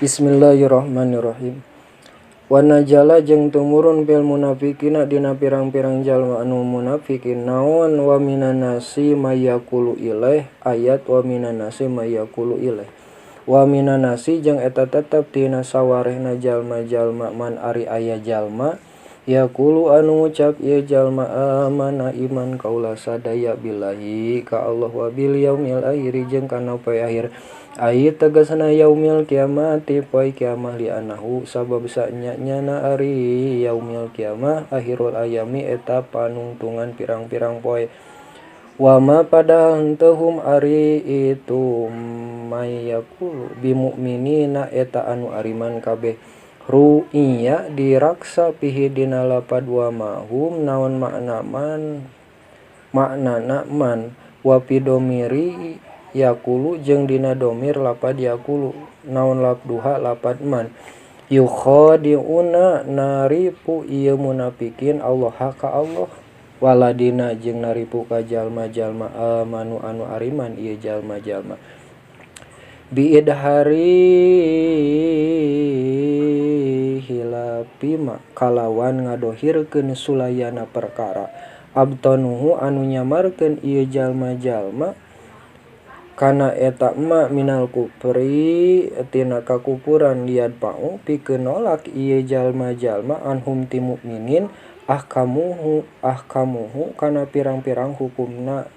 Bismillahirrahmanirrahim. Wa najala jeung tumurun bil munafiqina dina pirang-pirang jalma anu munafikin naon wa minan nasi mayaqulu ilaih ayat wa minan nasi mayaqulu ilaih. Wa minan nasi jeung eta tetep tina sawarehna jalma-jalma man ari aya jalma yaqulu anu ngucap ieu jalma amanna iman kaula sadaya billahi ka Allah wa bil yaumil akhir jeung kana poe akhir. Ai tegasna yaumil kiamati poe kiamah li anahu sabab sanyana ari yaumil kiamah akhirul ayami eta panungtungan pirang-pirang poe. Wama padahal henteu ari itu mayakulu bimu'minina eta anu ariman kabeh. Ru'iya diraksa pihi dina lapad wa mahum naon maknana man wa pidomiri yakulu jeung dina domir lapad yakulu naon labduha lapad man yukhadiuna naripu ieu munafikin Allah ka Allah waladina jeung naripu ka jalma-jalma amanu anu ariman ieu jalma-jalma biidhari hilapima kalawan ngadohirkeun sulayana perkara abtanuhu anu nyamarkeun ieu jalma-jalma kana eta ma minal kufri tina kakupuran liad pau pikeun nolak ieu jalma-jalma anhum ti mukminin ahkamuhu kana pirang-pirang hukumna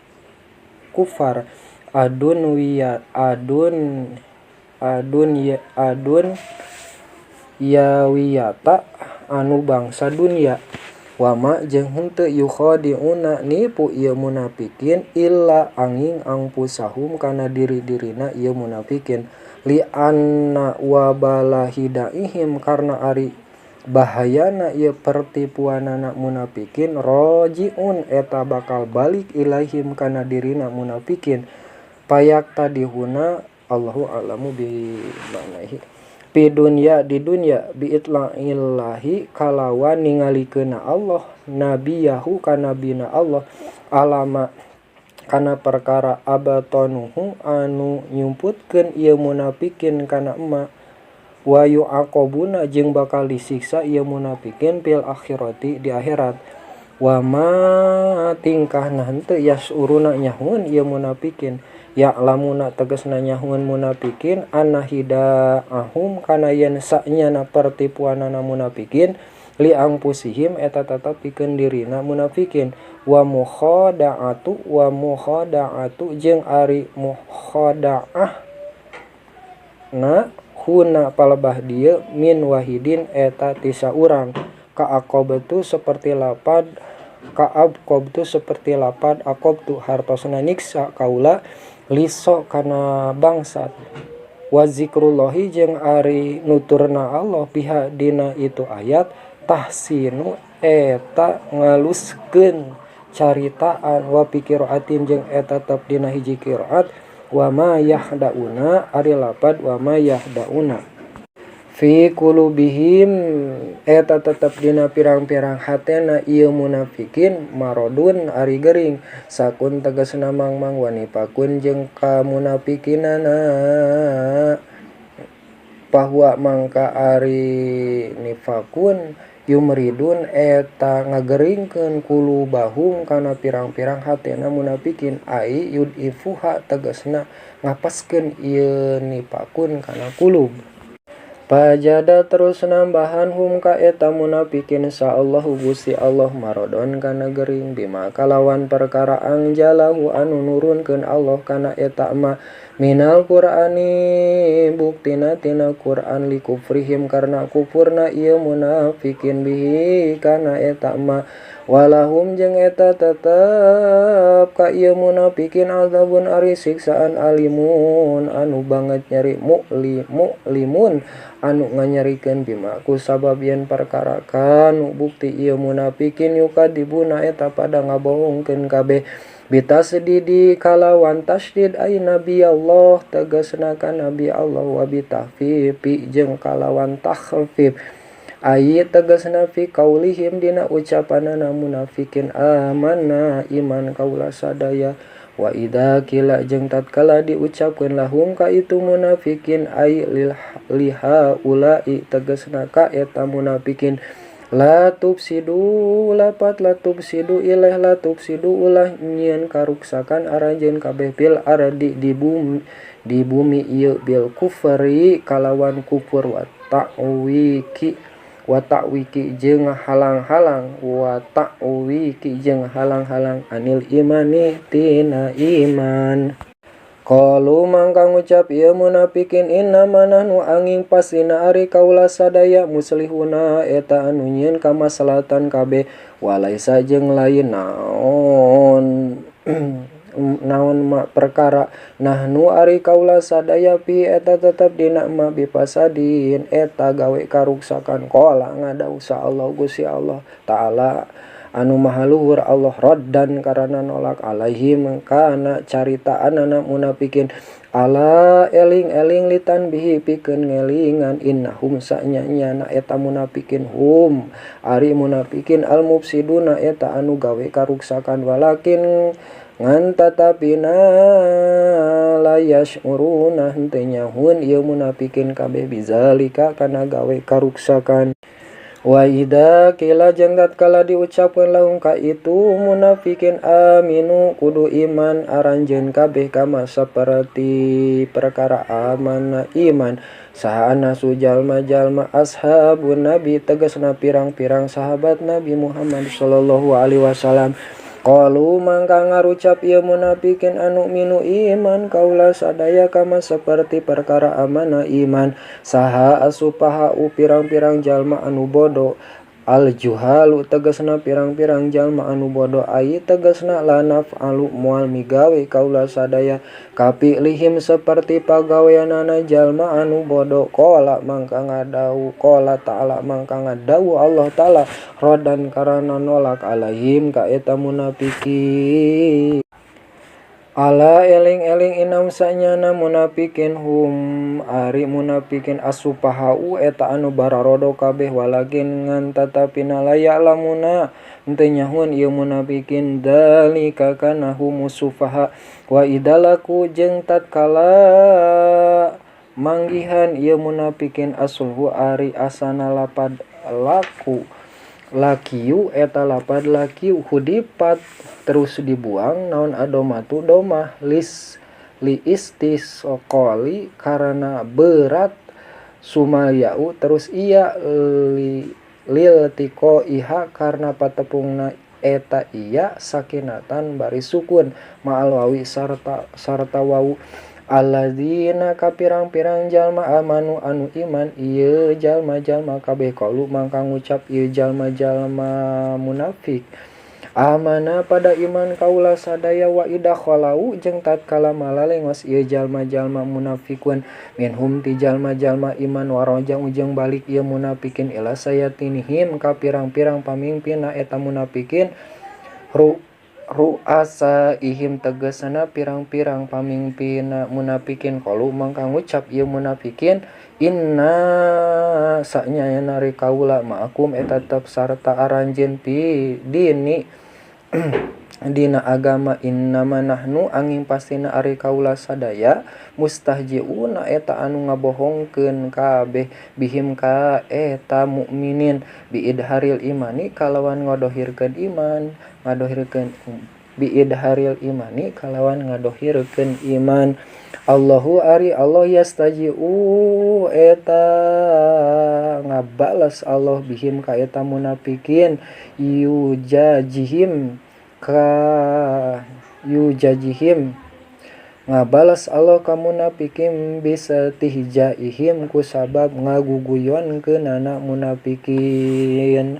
kufar adun yawiyata anu bangsa dunya. Wama jeung henteu yukhadiuna nipu ieu munafikin illa angin angpusahum kana diri-dirina ieu munafikin li anna wabala hidaihim karna ari bahayana ieu pertipuanana munafikin rojiun eta bakal balik ilaihim kana dirina munafikin payak tadihuna Allahu a'lamu bi ma'nahi di dunya biitla'illahi kalawan ningalikeunna Allah nabiyahu kana nabina Allah alama kana perkara abatanuhu anu nyumputkeun ieu munafikin kana emma wa yu'aqabuna jeung bakal disiksa ieu munafikin fil akhirati di akhirat wa ma tingkahna henteu yasuruna nyahueun ieu munafikin ya'lamuna tegasna nyahueun munafikin anna hidaahum kana yen sanyana pertipuanana munafikin li angpusihim eta tetep pikeun dirina munafikin wa mukhada'atu jeung ari mukhada'ah na huna palebah dieu min wahidin eta ti saurang ka'aqabtu seperti lapad aqabtu hartosna nyiksa kaula liso kana bangsat wa zikrullahi jeung ari nuturna Allah piha dina itu ayat tahsinu eta ngaluskeun caritaan wa pikiraatin jeung eta tetep dina hiji qiraat wa ma yahdauna ari lapad wa ma yahdauna fi qulubihim eta tetep dina pirang-pirang hatena ieu munafikin marodun ari gering sakun tegasna mangmang wanipakun jeung kamunafikinana bahwa mangka ari nifakun yumridun eta ngageringkeun kulubahum kana pirang-pirang hatena munafikin ai yudifuha tegasna ngapaskeun ieu nifakun kana kulub. Pajada terus nambahan hum ka eta munafikin saallahu Gusti Allah marodon kana gering bima kalawan perkara angjalahu anu nurunkeun Allah kana eta ma minal qur'ani buktina tina Qur'an li kufrihim karna kufurna ieu munafikin bihi kana eta ma walahum jeung eta tetep ka ieu munafikin azabun ari siksaan alimun anu banget nyeri mu'limun anu nganyarikeun bima ku sabab yen perkara kanu bukti ieu munafikin yukadibuna eta pada ngabohongkeun kabeh bitasdidi kalawan tasdid ay nabi Allah tegasna ka nabi Allah wa bitahfifi jeung kalawan takhfif ay tegasna fi qaulihim dina ucapanana munafikin amanna iman kaula sadaya Wa idza qila jeung tatkala diucapkeun lahum ka itu munafikin ai liha ulai tegasna ka eta munafikin la tufsidu lapat la tufsidu ilaih la tufsidu ulah nyieun karuksakan aranjeun kabeh fil ardi di bumi ieu bil kufri kalawan kufur wa ta'wiki jeung halang-halang anil imani tina iman. Qalu mangka ngucap ieu munafikin inna manahnu angin pasina ari kaula sadaya muslihuna eta anu nyieun kamaslahatan kabeh walaisa jeung lain naon perkara nahnu ari kaula sadaya pi eta tetep dina ma bipasadin eta gawe karuksakan qala ngadausa Allah Gusti Allah taala anu maha luhur Allah raddan karana nolak alaihim kana caritaanana munafikin ala eling-eling litan bihi pikeun ngelingan innahum sanyana eta munafikin hum ari munafikin al mufsiduna eta anu gawe karuksakan walakin ngan tatapina la yashuruna henteu nyahoun ieu munafikin kabeh bizalika kana gawe karuksakan. Wa idza qila jeung tatkala diucapkeun lahum ka itu munafikin aminu kudu iman aranjeun kabeh kama saperti perkara amanna iman sahana sujalma-jalma ashabun nabi tegasna pirang-pirang sahabat Nabi Muhammad sallallahu alaihi wasallam. Qalu mangka ngarucap ieu munafikin anu minu iman kaula sadaya kama saperti perkara amanah iman saha asupaha pirang-pirang jalma anu bodoh al juhalu tegasna pirang-pirang jalma anu bodoh ai tegasna lanaf alu moal migawe kaula sadaya kapi lihim seperti pagaweanana jalma anu bodoh qala mangka ngadau qala ta'ala mangka ngadau Allah ta'ala rodan karana nolak alaihim ka eta munafikin. Ala eling-eling inam sanyana munafikin hum ari munafikin asupahau eta anu bararodo kabeh walakin ngan tatapina laya lamuna henteu nyahoun ieu munafikin dalika kana hum sufaha wa idalaku jeung tatkala manggihan ieu munafikin asulhu ari asana lapad lakiu eta lapad lakiu hudipat terus dibuang naon adomatu domah li istisqali karena berat sumayau terus iya lil tiko iha karena patepungna eta iya sakinatan bari sukun ma'al wawi sarta wau alladzina kapirang-pirang jalma amanu anu iman ieu jalma-jalma kabeh qalu mangka ngucap ieu jalma-jalma munafik amana pada iman kaula sadaya wa idza khalau jeung tatkala malalengos ieu jalma-jalma munafikun minhum ti jalma-jalma iman warajang ujang balik ieu munafikin ila sayatinihim kapirang-pirang pamimpinna eta munafikin ru'asa ihim tegasana pirang-pirang pamimpin munafikin qalu mangka ngucap ieu munafikin inna sanyana ri kaula ma'akum eta tetep sarta aranjeun pi dini dina agama innama nahnu angin pastina ari kaula sadaya mustahjiuna eta anu ngabohongkeun kabeh bihim ka eta mukminin biidharil imani kalawan ngadohirkeun iman biidharil imani kalawan ngadohirkeun iman. Allahu ari Allah yastaji'u eta ngabalas Allah bihim ka eta munafikin yujajihim ngabalas Allah ka munafikin bisa tihjaihim ku sabab ngaguguyonkeunana munafikin.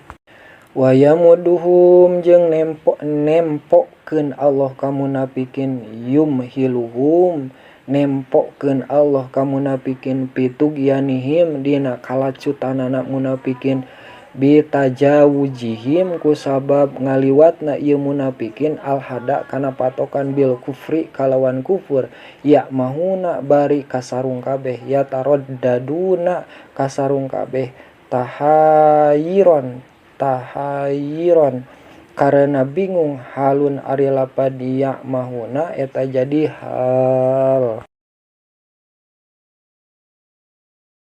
Wa yamuduhum jeung nempokeun Allah ka munafikin yumhiluhum nempokeun Allah ka munafikin pitugyanihim dina kalacutanana munafikin bitajawujihim ku sabab ngaliwatna ieu munafikin alhada kana patokan bil kufri kalawan kufur ya mahuna bari kasarung kabeh ya taraddaduna kasarung kabeh tahayiron karena bingung halun ari lapad ya'mahuna eta jadi